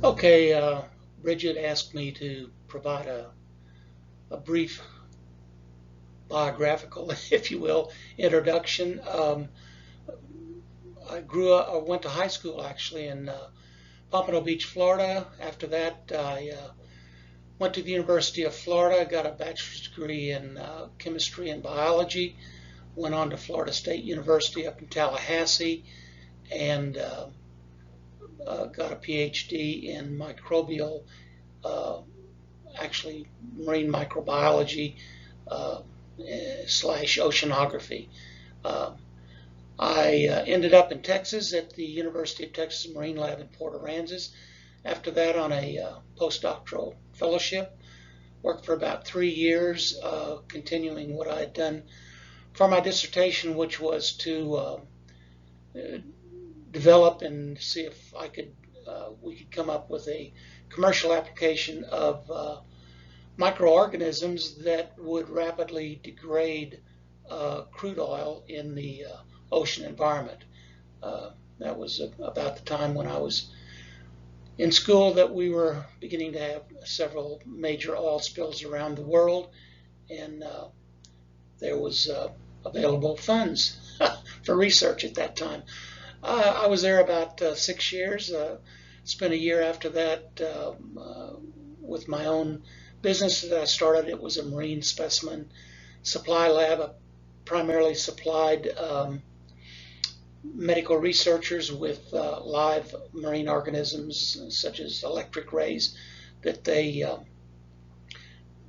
Okay, Bridget asked me to provide a brief biographical, if you will, introduction. I went to high school actually in Pompano Beach, Florida. After that, I went to the University of Florida, got a bachelor's degree in chemistry and biology, went on to Florida State University up in Tallahassee, and got a PhD in microbial, actually marine microbiology slash oceanography. I ended up in Texas at the University of Texas Marine Lab in Port Aransas. After that, on a postdoctoral fellowship, worked for about 3 years, continuing what I had done for my dissertation, which was to develop and see if we could come up with a commercial application of microorganisms that would rapidly degrade crude oil in the ocean environment. That was about the time when I was in school that we were beginning to have several major oil spills around the world, and there was available funds for research at that time. I was there about 6 years. Spent a year after that with my own business that I started. It was a marine specimen supply lab. I primarily supplied medical researchers with live marine organisms such as electric rays that they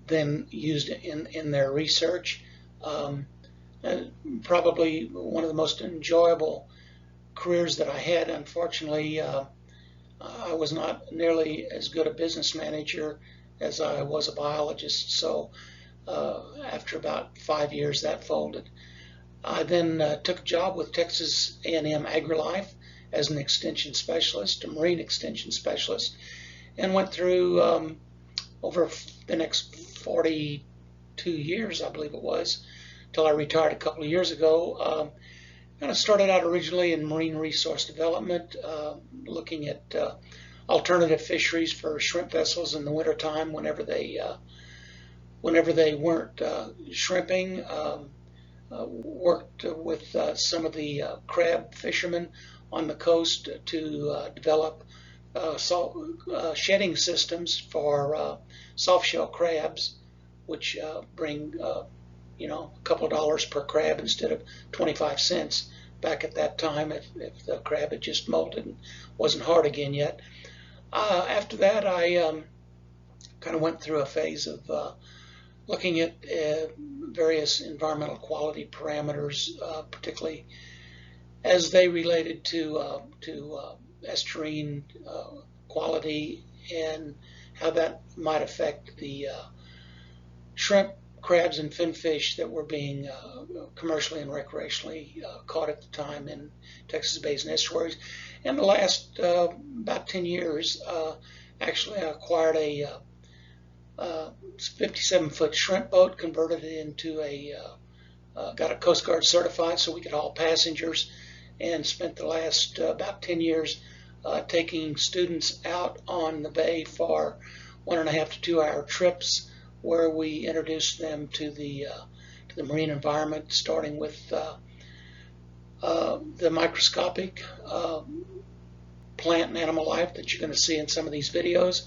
then used in their research. Probably one of the most enjoyable careers that I had. Unfortunately, I was not nearly as good a business manager as I was a biologist, so after about 5 years that folded. I then took a job with Texas A&M AgriLife as an extension specialist, a marine extension specialist, and went through over the next 42 years, I believe it was, until I retired a couple of years ago. Kind of started out originally in marine resource development, looking at alternative fisheries for shrimp vessels in the wintertime whenever they weren't shrimping. Worked with some of the crab fishermen on the coast to develop shedding systems for soft shell crabs, which bring a couple of dollars per crab instead of 25 cents back at that time if the crab had just molted and wasn't hard again yet. After that, I kind of went through a phase of looking at various environmental quality parameters, particularly as they related to estuarine quality and how that might affect the shrimp, crabs, and finfish that were being commercially and recreationally caught at the time in Texas bays and estuaries. And the last about 10 years, actually I acquired a 57-foot shrimp boat, converted it into got a Coast Guard certified so we could haul passengers, and spent the last about 10 years taking students out on the bay for 1.5 to 2 hour trips where we introduced them to the marine environment, starting with the microscopic plant and animal life that you're going to see in some of these videos,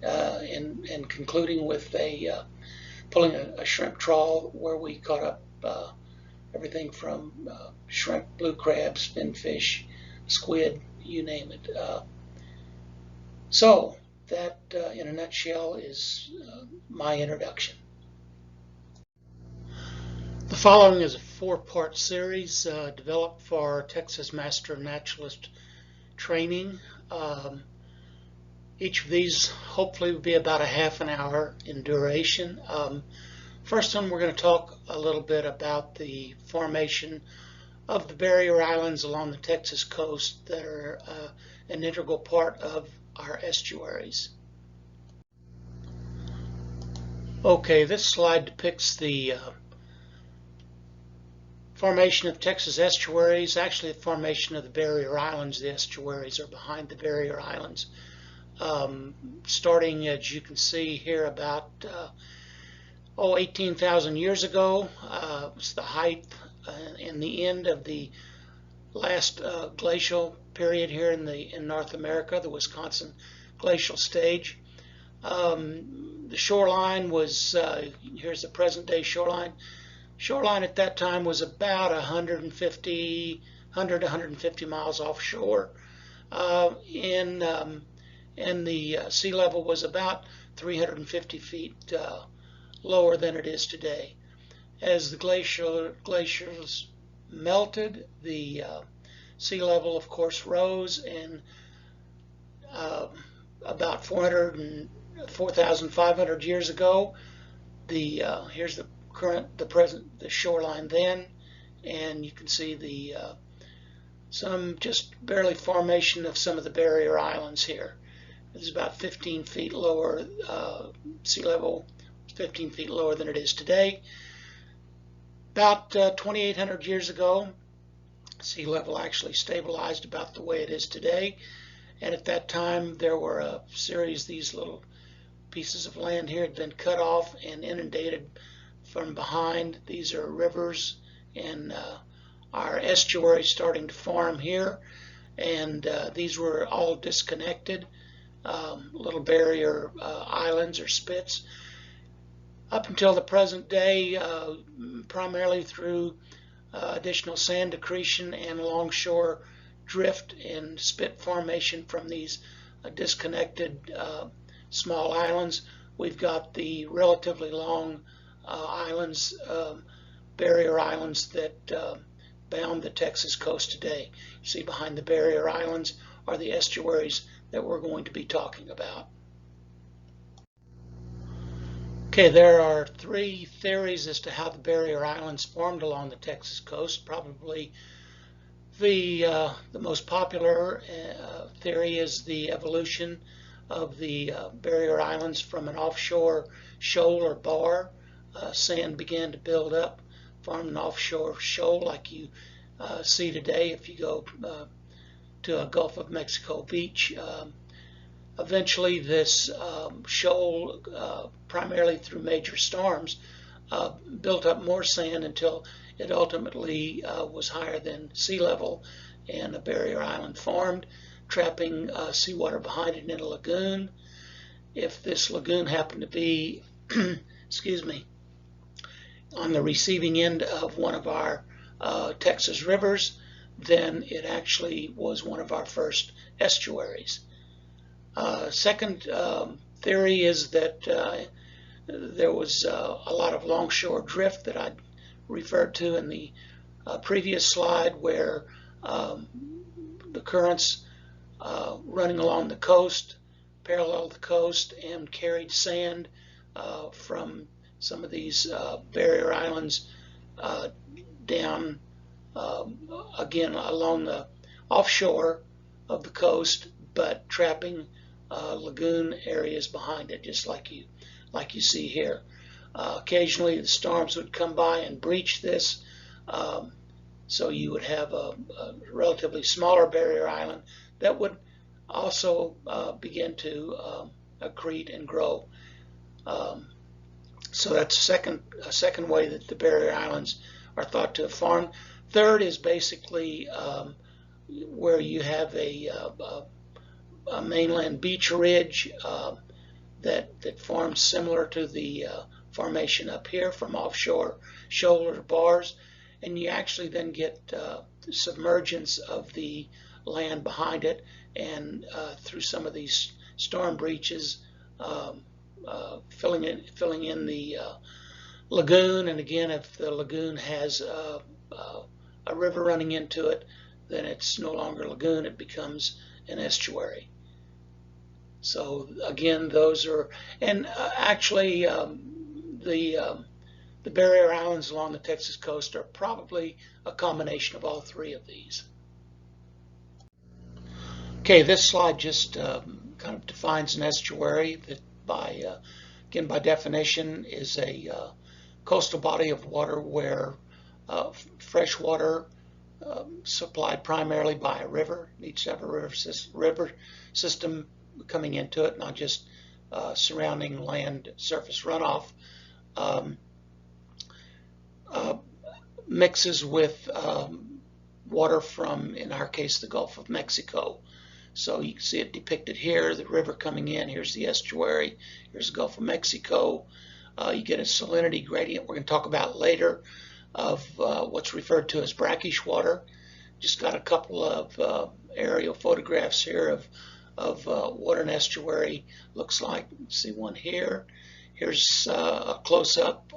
and concluding with pulling a shrimp trawl where we caught up everything from shrimp, blue crabs, finfish, squid, you name it. So that, in a nutshell, is my introduction. The following is a 4-part series developed for Texas Master Naturalist training. Each of these hopefully will be about a half an hour in duration. First one, we're going to talk a little bit about the formation of the barrier islands along the Texas coast that are an integral part of our estuaries. Okay, this slide depicts the formation of Texas estuaries. Actually, the formation of the barrier islands. The estuaries are behind the barrier islands. starting, as you can see here, about 18,000 years ago. Was the height and the end of the last glacial period here in North America, the Wisconsin glacial stage. The shoreline was, here's the present day shoreline. Shoreline at that time was about 100 to 150 miles offshore. And the sea level was about 350 feet lower than it is today. As the glaciers melted, the sea level, of course, rose, and about 4,500 years ago, here's the shoreline then, and you can see the some just barely formation of some of the barrier islands here. It's about 15 feet lower, sea level 15 feet lower than it is today. About 2,800 years ago, sea level actually stabilized about the way it is today. And at that time, there were a series, these little pieces of land here had been cut off and inundated from behind. These are rivers and our estuary starting to form here. And these were all disconnected, little barrier islands or spits. Up until the present day, primarily through additional sand accretion and longshore drift and spit formation from these disconnected small islands, we've got the relatively long islands, barrier islands that bound the Texas coast today. You see behind the barrier islands are the estuaries that we're going to be talking about. Okay, there are three theories as to how the barrier islands formed along the Texas coast. Probably the most popular theory is the evolution of the barrier islands from an offshore shoal or bar. Sand began to build up, formed an offshore shoal like you see today if you go to a Gulf of Mexico beach. Eventually this shoal, primarily through major storms, built up more sand until it ultimately was higher than sea level, and a barrier island formed, trapping seawater behind it in a lagoon. If this lagoon happened to be excuse me, on the receiving end of one of our Texas rivers, then it actually was one of our first estuaries. Second theory is that there was a lot of longshore drift that I referred to in the previous slide, where the currents running along the coast paralleled the coast and carried sand from some of these barrier islands down again along the offshore of the coast, but trapping lagoon areas behind it, just like you see here. Occasionally the storms would come by and breach this, so you would have a relatively smaller barrier island that would also begin to accrete and grow. So that's a second way that the barrier islands are thought to have formed. Third is basically where you have a mainland beach ridge that forms similar to the formation up here from offshore shoulder bars, and you actually then get submergence of the land behind it, and through some of these storm breaches, filling in the lagoon. And again, if the lagoon has a river running into it, then it's no longer a lagoon, it becomes an estuary. So again, those are, and actually the barrier islands along the Texas coast are probably a combination of all three of these. Okay, this slide just kind of defines an estuary that again by definition is a coastal body of water where fresh water supplied primarily by a river, needs to have a river system coming into it, not just surrounding land surface runoff, um, mixes with water from, in our case, the Gulf of Mexico. So you can see it depicted here, the river coming in, here's the estuary, here's the Gulf of Mexico. You get a salinity gradient we're going to talk about later of what's referred to as brackish water. Just got a couple of aerial photographs here of what an estuary looks like. See one here. Here's a close-up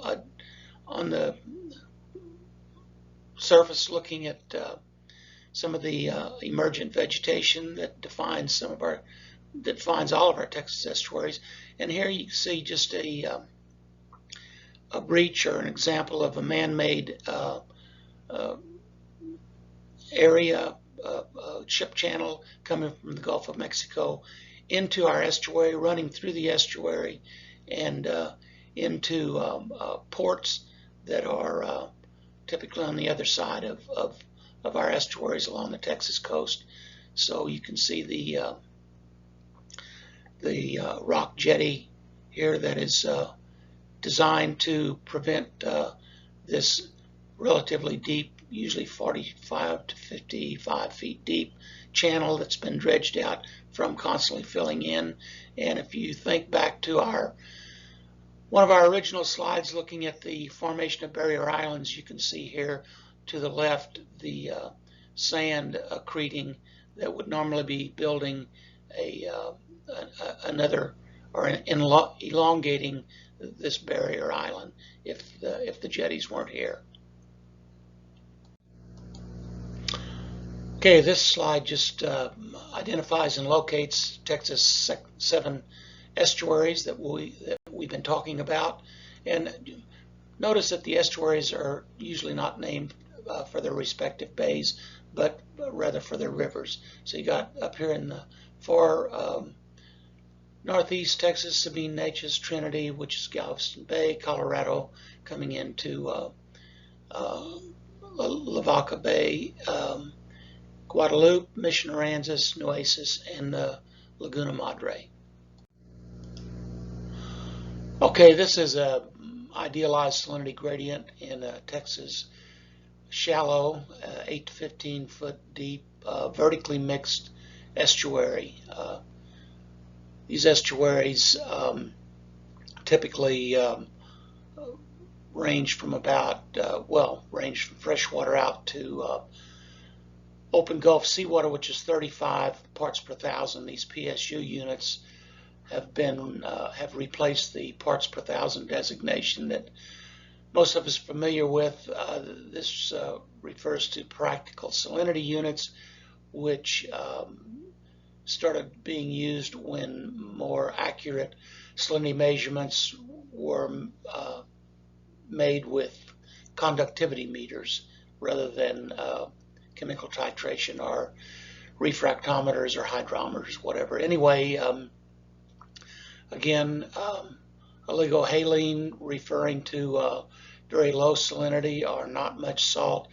on the surface looking at some of the emergent vegetation that defines all of our Texas estuaries. And here you can see just a breach or an example of a man-made area, ship channel coming from the Gulf of Mexico into our estuary, running through the estuary and into ports that are typically on the other side of our estuaries along the Texas coast. So you can see the rock jetty here that is designed to prevent this relatively deep, usually 45 to 55 feet deep channel that's been dredged out from constantly filling in. And if you think back to one of our original slides looking at the formation of barrier islands, you can see here to the left the sand accreting that would normally be building another or elongating this barrier island if the jetties weren't here. Okay, this slide just identifies and locates Texas 7 estuaries that we've been talking about. And notice that the estuaries are usually not named for their respective bays, but rather for their rivers. So you got up here in the far northeast Texas, Sabine Neches, Trinity, which is Galveston Bay, Colorado, coming into Lavaca Bay, Guadalupe, Mission Aransas, Nueces, and Laguna Madre. Okay, this is a idealized salinity gradient in a Texas shallow, 8 to 15 foot deep, vertically mixed estuary. These estuaries typically range from range from freshwater out to open Gulf seawater, which is 35 parts per thousand. These PSU units have replaced the parts per thousand designation that most of us are familiar with. This refers to practical salinity units, which started being used when more accurate salinity measurements were made with conductivity meters rather than chemical titration or refractometers or hydrometers, whatever. Anyway, again, oligohaline referring to very low salinity or not much salt.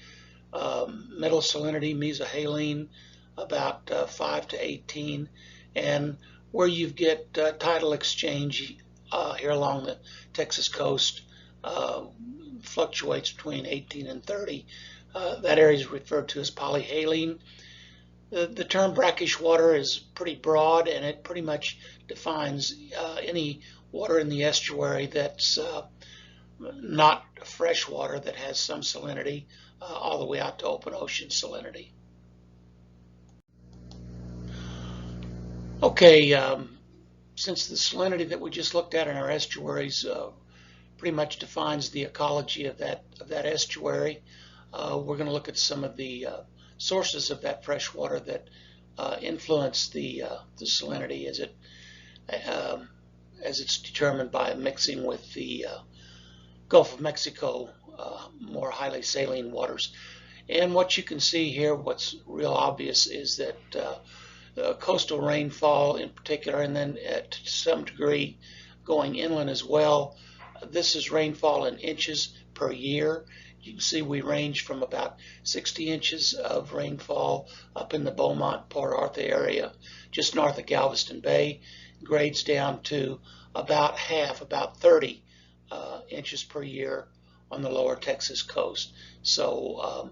Middle salinity, mesohaline, about 5 to 18. And where you get tidal exchange here along the Texas coast fluctuates between 18 and 30. That area is referred to as polyhaline. The term brackish water is pretty broad, and it pretty much defines any water in the estuary that's not fresh water that has some salinity all the way out to open ocean salinity. Okay, since the salinity that we just looked at in our estuaries pretty much defines the ecology of that estuary, we're going to look at some of the sources of that fresh water that influence the salinity as it's determined by mixing with the Gulf of Mexico more highly saline waters. And what you can see here, what's real obvious, is that coastal rainfall in particular, and then to some degree going inland as well, this is rainfall in inches per year. You can see we range from about 60 inches of rainfall up in the Beaumont, Port Arthur area, just north of Galveston Bay, grades down to about half, about 30 inches per year on the lower Texas coast. So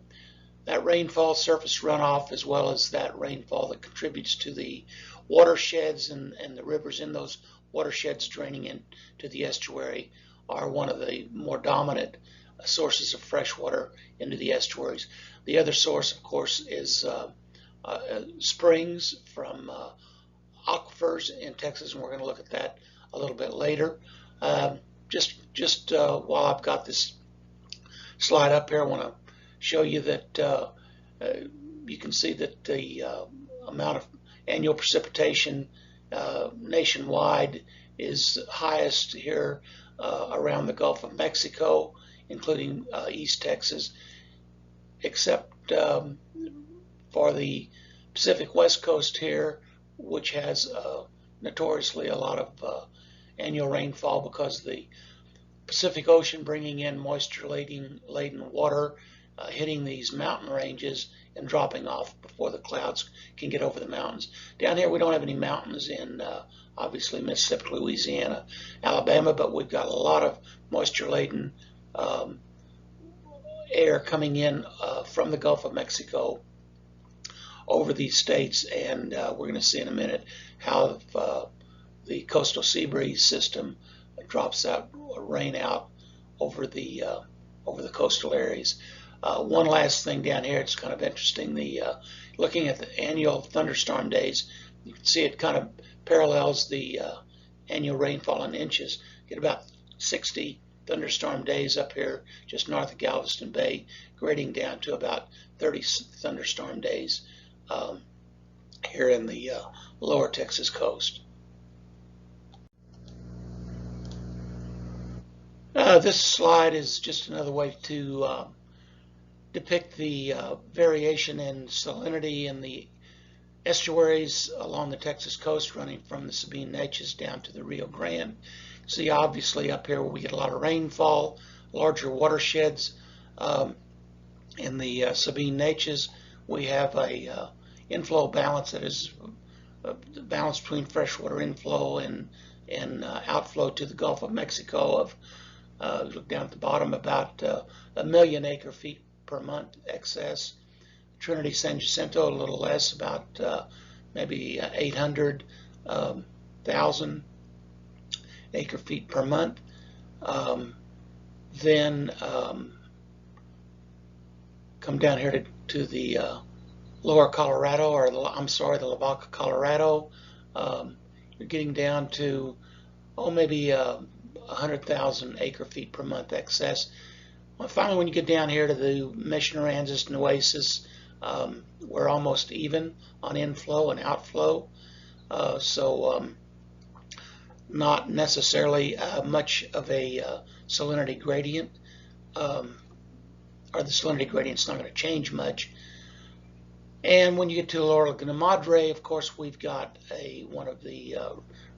that rainfall, surface runoff, as well as that rainfall that contributes to the watersheds and the rivers in those watersheds draining into the estuary, are one of the more dominant sources of fresh water into the estuaries. The other source, of course, is springs from aquifers in Texas, and we're going to look at that a little bit later. Just while I've got this slide up here, I want to show you that you can see that the amount of annual precipitation nationwide is highest here around the Gulf of Mexico, including East Texas, except for the Pacific West Coast here, which has notoriously a lot of annual rainfall because the Pacific Ocean bringing in moisture-laden water, hitting these mountain ranges and dropping off before the clouds can get over the mountains. Down here we don't have any mountains in obviously Mississippi, Louisiana, Alabama, but we've got a lot of moisture-laden air coming in from the Gulf of Mexico over these states, and we're going to see in a minute how the coastal sea breeze system drops out rain out over the coastal areas. One last thing down here, it's kind of interesting. Looking at the annual thunderstorm days, you can see it kind of parallels the annual rainfall in inches. You get about 60 thunderstorm days up here just north of Galveston Bay, grading down to about 30 thunderstorm days here in the lower Texas coast. This slide is just another way to depict the variation in salinity in the estuaries along the Texas coast, running from the Sabine Neches down to the Rio Grande. See, obviously up here we get a lot of rainfall, larger watersheds. In the Sabine Neches, we have a inflow balance that is the balance between freshwater inflow and outflow to the Gulf of Mexico of look down at the bottom, about 1 million acre feet per month excess. Trinity San Jacinto a little less, about maybe 800,000 acre feet per month. Then come down here to the lower Colorado, or the Lavaca, Colorado. You're getting down to maybe 100,000 acre feet per month excess. Well, finally, when you get down here to the Mission Aransas and Oasis, we're almost even on inflow and outflow. So not necessarily much of a salinity gradient, or the salinity gradient's not going to change much. And when you get to Lower Laguna Madre, of course, we've got one of the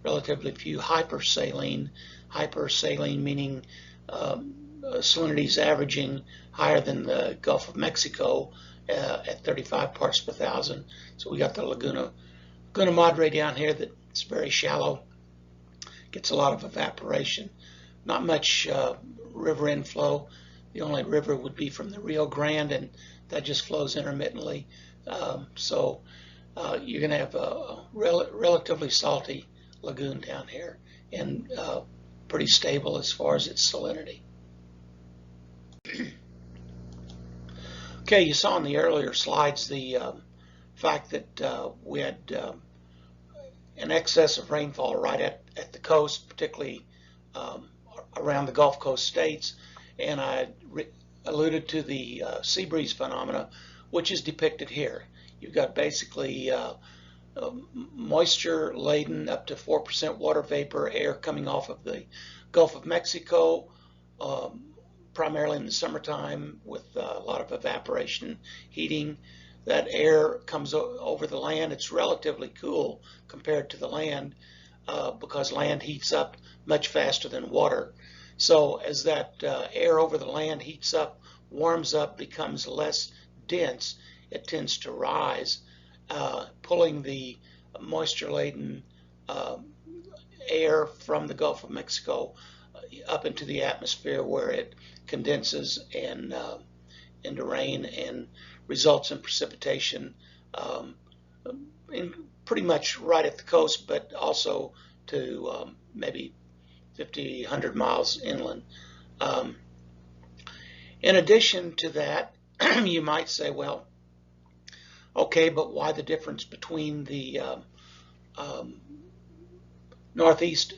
relatively few hypersaline meaning salinities averaging higher than the Gulf of Mexico at 35 parts per thousand. So we got the Laguna Madre down here that's very shallow, gets a lot of evaporation, not much river inflow. The only river would be from the Rio Grande, and that just flows intermittently. So you're going to have a relatively salty lagoon down here, and pretty stable as far as its salinity. Okay, you saw in the earlier slides the fact that we had an excess of rainfall right at the coast, particularly around the Gulf Coast states, and I alluded to the sea breeze phenomena, which is depicted here. You've got basically moisture laden up to 4% water vapor air coming off of the Gulf of Mexico, primarily in the summertime, with a lot of evaporation, heating. That air comes over the land. It's relatively cool compared to the land because land heats up much faster than water. So as that air over the land heats up, warms up, becomes less dense, it tends to rise, pulling the moisture-laden air from the Gulf of Mexico up into the atmosphere, where it condenses and into rain and results in precipitation, pretty much right at the coast, but also to maybe 50, 100 miles inland. In addition to that, you might say, well, okay, but why the difference between the northeast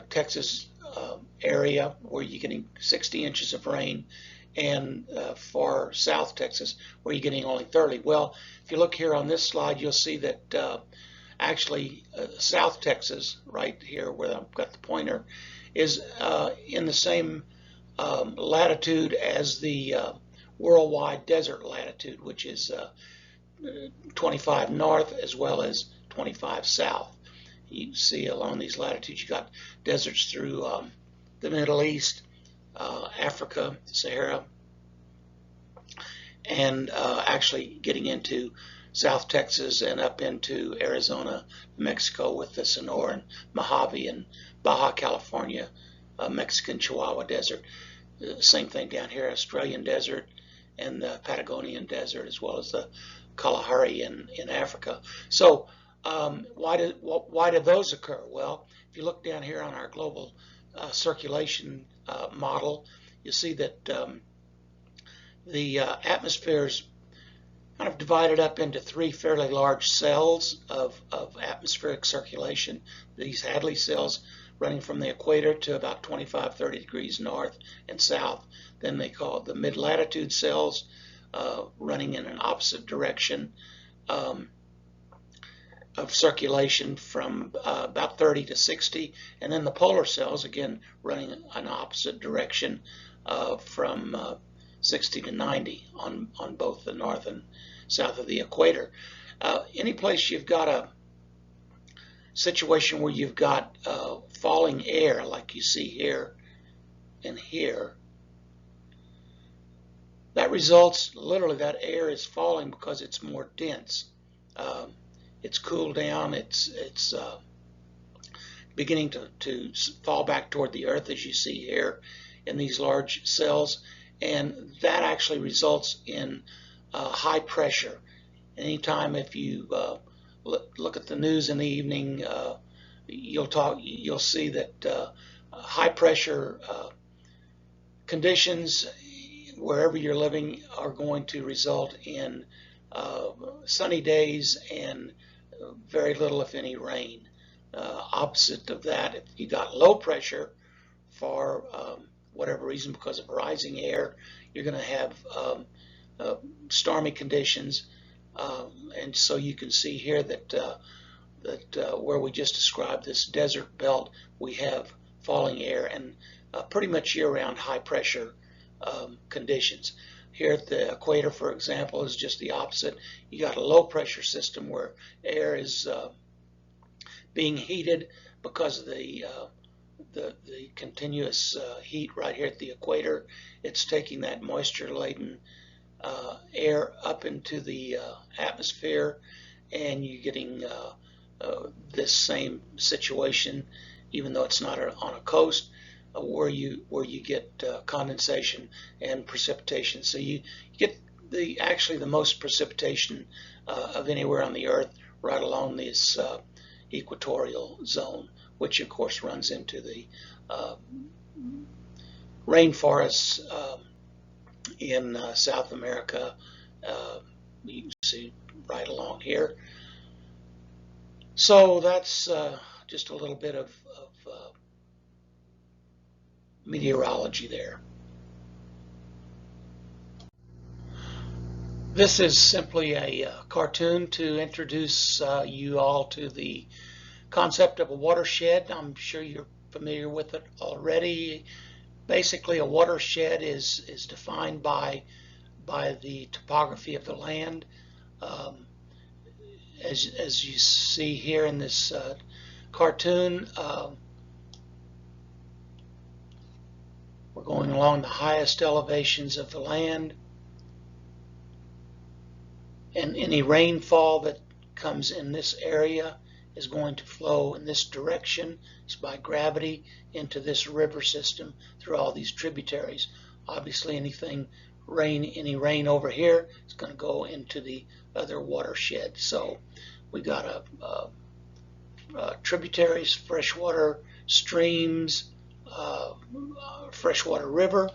Texas area, where you're getting 60 inches of rain, and far south Texas, where you're getting only 30? Well, if you look here on this slide, you'll see that actually South Texas, right here where I've got the pointer, is in the same latitude as the worldwide desert latitude, which is 25 north as well as 25 south. You see along these latitudes you got deserts through the Middle East, Africa, Sahara, and actually getting into South Texas and up into Arizona, Mexico, with the Sonora and Mojave, and Baja California, Mexican Chihuahua Desert. Same thing down here, Australian Desert and the Patagonian Desert, as well as the Kalahari in Africa. So why do those occur? Well, if you look down here on our global circulation model, you see that the atmosphere is kind of divided up into three fairly large cells of atmospheric circulation. These Hadley cells running from the equator to about 25-30 degrees north and south. Then they call it the mid-latitude cells, running in an opposite direction of circulation from about 30 to 60. And then the polar cells, again, running in an opposite direction from 60 to 90 on both the north and south of the equator. Any place you've got a situation where you've got falling air, like you see here and here, that results, literally, that air is falling because it's more dense. It's cooled down, it's beginning to fall back toward the earth, as you see here in these large cells, and that actually results in high pressure. Anytime if you look at the news in the evening, you'll see that high pressure conditions wherever you're living are going to result in sunny days and very little, if any, rain. Opposite of that, if you got low pressure for whatever reason, because of rising air, you're going to have stormy conditions. And so you can see here that where we just described this desert belt, we have falling air and pretty much year-round high pressure conditions. Here at the equator, for example, is just the opposite. You got a low pressure system where air is being heated because of the continuous heat right here at the equator. It's taking that moisture-laden air up into the atmosphere, and you're getting this same situation, even though it's not on a coast, where you get condensation and precipitation. So you get actually the most precipitation of anywhere on the earth right along this equatorial zone, which of course runs into the rainforests in South America. You can see right along here. So that's just a little bit of meteorology there. This is simply a cartoon to introduce you all to the concept of a watershed. I'm sure you're familiar with it already. Basically, a watershed is defined by the topography of the land. As you see here in this cartoon, We're going along the highest elevations of the land. And any rainfall that comes in this area is going to flow in this direction. It's by gravity into this river system through all these tributaries. Obviously, any rain over here is going to go into the other watershed. So we got tributaries, freshwater streams, freshwater river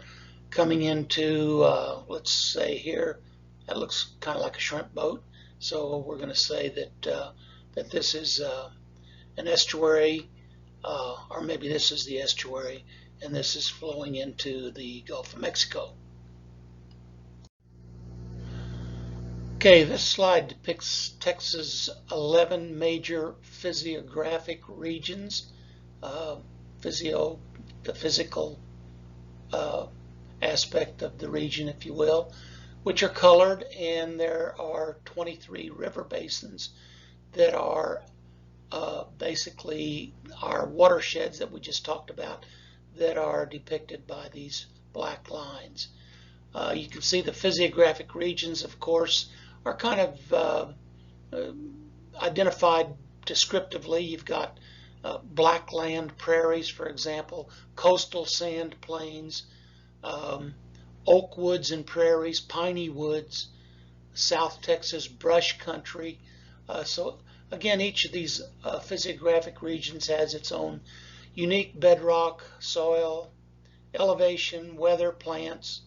coming into, let's say here, that looks kind of like a shrimp boat. So we're going to say that that this is an estuary, or maybe this is the estuary, and this is flowing into the Gulf of Mexico. Okay, this slide depicts Texas' 11 major physiographic regions. The physical aspect of the region, if you will, which are colored, and there are 23 river basins that are basically our watersheds that we just talked about that are depicted by these black lines. You can see the physiographic regions, of course, are kind of identified descriptively. You've got blackland prairies, for example, coastal sand plains, oak woods and prairies, piney woods, South Texas brush country. So again, each of these physiographic regions has its own unique bedrock, soil, elevation, weather, plants,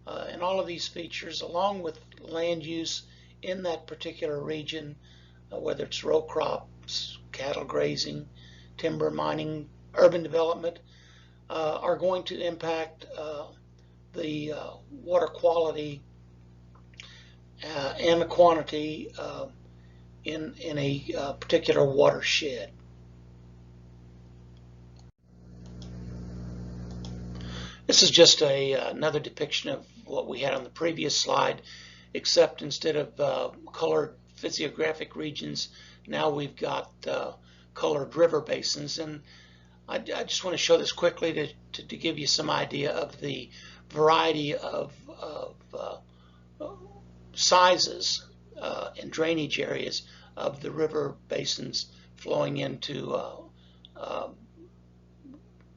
and all of these features, along with land use in that particular region, whether it's row crops, cattle grazing, timber mining, urban development, are going to impact the water quality and the quantity in a particular watershed. This is just another depiction of what we had on the previous slide, except instead of colored physiographic regions, now we've got colored river basins. And I just want to show this quickly to give you some idea of the variety of sizes and drainage areas of the river basins flowing into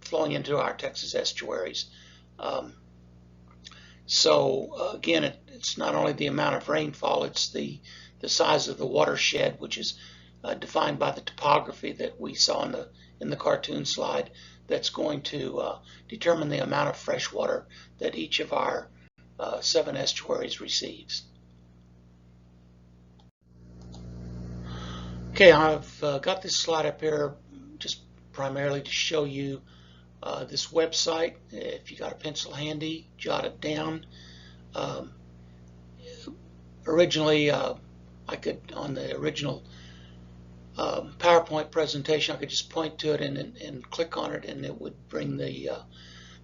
our Texas estuaries. So again, it's not only the amount of rainfall, it's the size of the watershed, which is defined by the topography that we saw in the cartoon slide, that's going to determine the amount of fresh water that each of our 7 estuaries receives. Okay, I've got this slide up here just primarily to show you this website. If you got a pencil handy, jot it down. Originally, I could, on the original PowerPoint presentation, I could just point to it and click on it, and it would bring the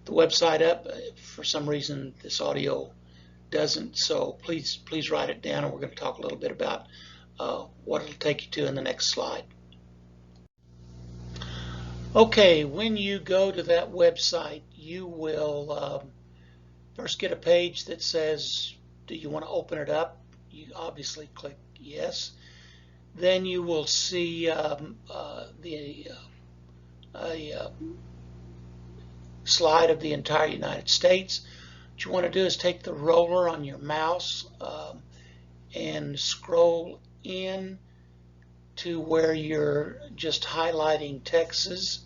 website up. For some reason, this audio doesn't, so please write it down, and we're going to talk a little bit about what it'll take you to in the next slide. Okay, when you go to that website, you will first get a page that says, do you want to open it up? You obviously click yes. Then you will see a slide of the entire United States. What you want to do is take the roller on your mouse and scroll in to where you're just highlighting Texas.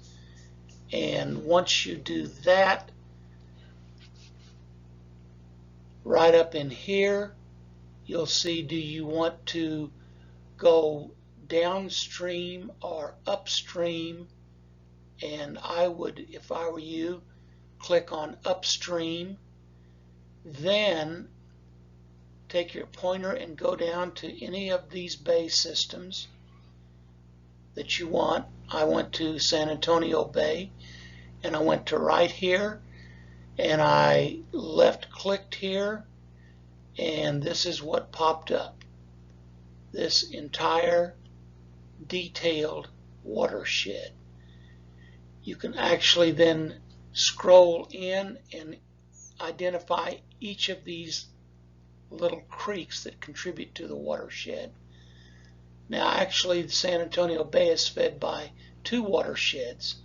And once you do that, right up in here, you'll see, do you want to go downstream or upstream? And I would, if I were you, click on upstream. Then take your pointer and go down to any of these bay systems that you want. I went to San Antonio Bay, and I went to right here, and I left clicked here, and this is what popped up. This entire detailed watershed. You can actually then scroll in and identify each of these little creeks that contribute to the watershed. Now actually the San Antonio Bay is fed by two watersheds.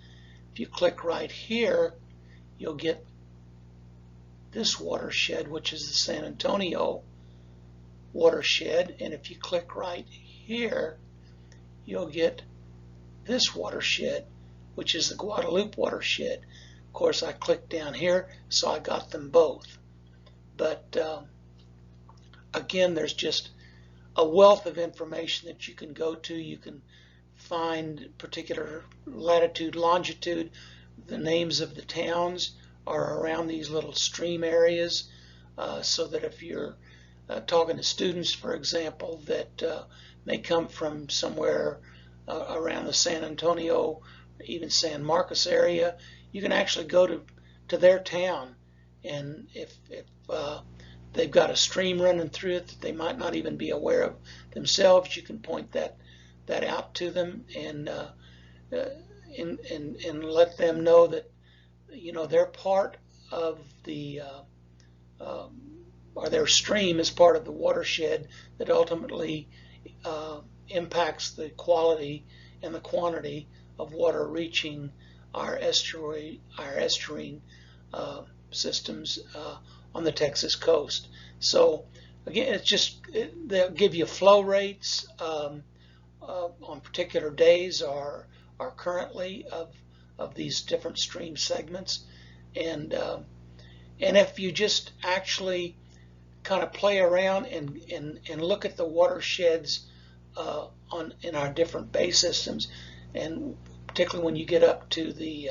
If you click right here, you'll get this watershed, which is the San Antonio watershed, and if you click right here, you'll get this watershed, which is the Guadalupe watershed. Of course, I clicked down here, so I got them both. But again, there's just a wealth of information that you can go to. You can find particular latitude, longitude. The names of the towns are around these little stream areas, so that if you're talking to students, for example, that may come from somewhere around the San Antonio, even San Marcos area, you can actually go to their town, and if they've got a stream running through it that they might not even be aware of themselves, you can point that out to them and let them know that, you know, they're part of the or their stream is part of the watershed that ultimately impacts the quality and the quantity of water reaching our estuarine systems on the Texas coast. So again, it's just they'll give you flow rates on particular days or currently of these different stream segments, and if you just actually kind of play around and look at the watersheds in our different bay systems, and particularly when you get up to the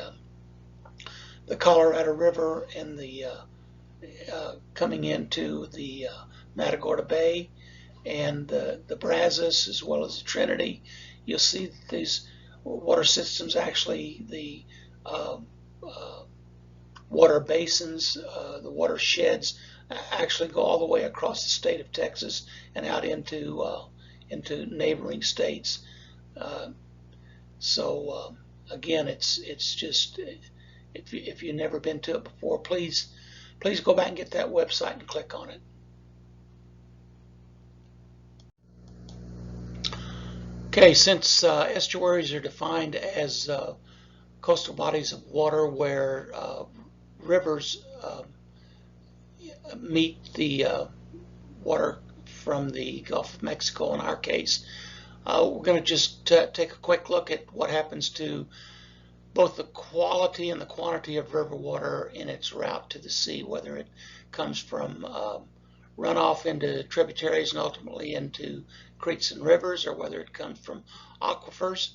Colorado River and the coming into the Matagorda Bay and the Brazos as well as the Trinity, you'll see that these water systems, actually the water basins, the watersheds, actually go all the way across the state of Texas and out into neighboring states. So again, it's just, if you've never been to it before, please go back and get that website and click on it. Okay, since estuaries are defined as coastal bodies of water where rivers meet the water from the Gulf of Mexico in our case, we're going to just take a quick look at what happens to both the quality and the quantity of river water in its route to the sea, whether it comes from runoff into tributaries and ultimately into creeks and rivers, or whether it comes from aquifers.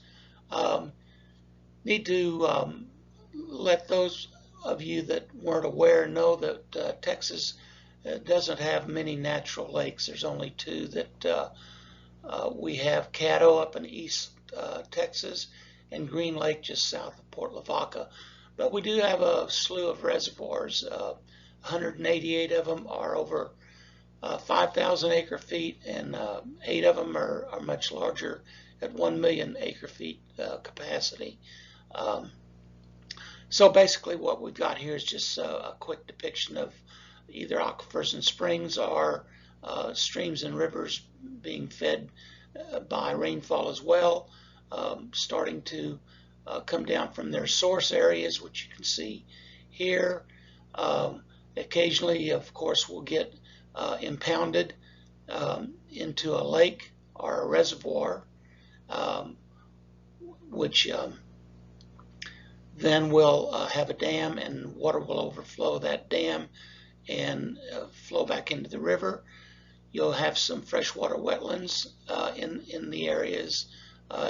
Need to let those of you that weren't aware know that Texas doesn't have many natural lakes. There's only two that we have: Caddo up in East Texas and Green Lake just south of Port Lavaca. But we do have a slew of reservoirs. 188 of them are over 5,000 acre feet, and 8 of them are much larger at 1 million acre feet capacity. So basically what we've got here is just a quick depiction of either aquifers and springs or streams and rivers being fed by rainfall as well, starting to come down from their source areas, which you can see here. Occasionally, of course, we'll get impounded into a lake or a reservoir, which then will have a dam, and water will overflow that dam and flow back into the river. You'll have some freshwater wetlands in the areas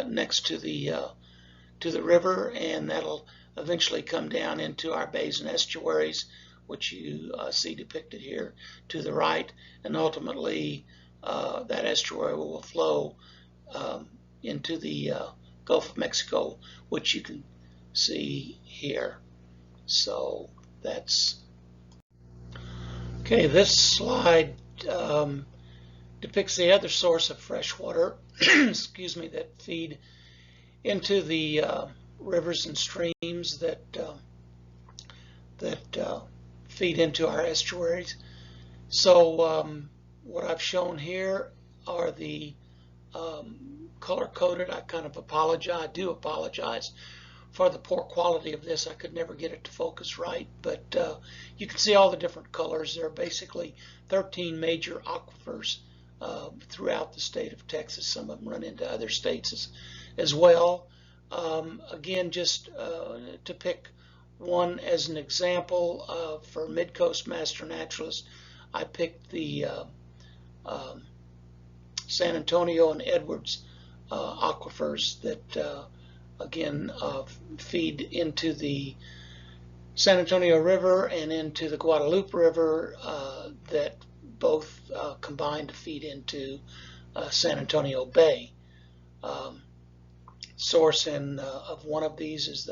next to the river, and that'll eventually come down into our bays and estuaries, which you see depicted here to the right, and ultimately that estuary will flow into the Gulf of Mexico, which you can see here. So that's okay. This slide depicts the other source of fresh water excuse me, that feed into the rivers and streams that that feed into our estuaries. So what I've shown here are the color-coded. I kind of apologize. I do apologize for the poor quality of this. I could never get it to focus right, but you can see all the different colors. There are basically 13 major aquifers throughout the state of Texas. Some of them run into other states as well. Again, just to pick one as an example, for Mid-Coast Master Naturalist, I picked the San Antonio and Edwards aquifers that again feed into the San Antonio River and into the Guadalupe River, that both combine to feed into San Antonio Bay. Source of one of these is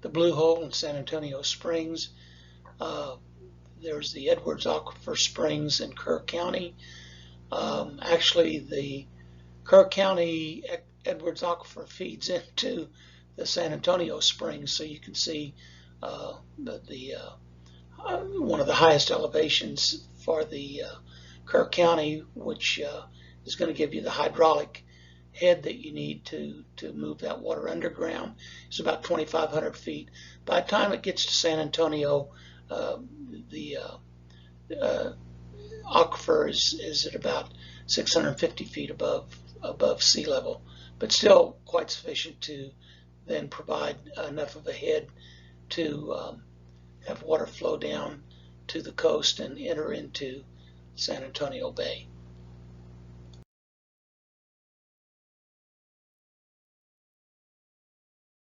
the Blue Hole in San Antonio Springs. There's the Edwards Aquifer Springs in Kerr County. Actually, the Kerr County Edwards Aquifer feeds into the San Antonio Springs, so you can see one of the highest elevations for the Kerr County, which is going to give you the hydraulic head that you need to move that water underground. It's about 2,500 feet. By the time it gets to San Antonio, the aquifer is at about 650 feet above sea level, but still quite sufficient to then provide enough of a head to have water flow down to the coast and enter into San Antonio Bay.